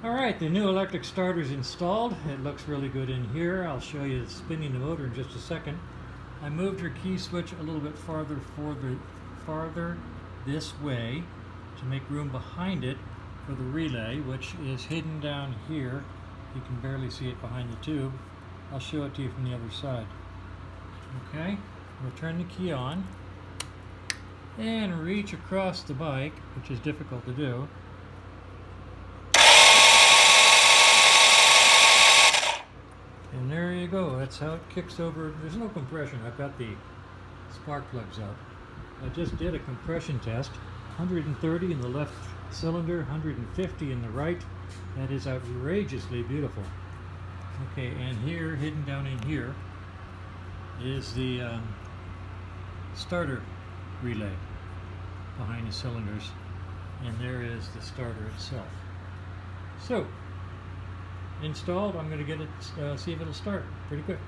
Alright, the new electric starter is installed. It looks really good in here. I'll show you spinning the motor in just a second. I moved her key switch a little bit farther this way to make room behind it for the relay, which is hidden down here. You can barely see it behind the tube. I'll show it to you from the other side. Okay, we'll turn the key on and reach across the bike, which is difficult to do. And there you go, that's how it kicks over. There's no compression, I've got the spark plugs out. I just did a compression test, 130 in the left cylinder, 150 in the right. That is outrageously beautiful. Okay, and here, hidden down in here, is the starter relay behind the cylinders, and there is the starter itself. So, installed, I'm going to get it, see if it'll start pretty quick.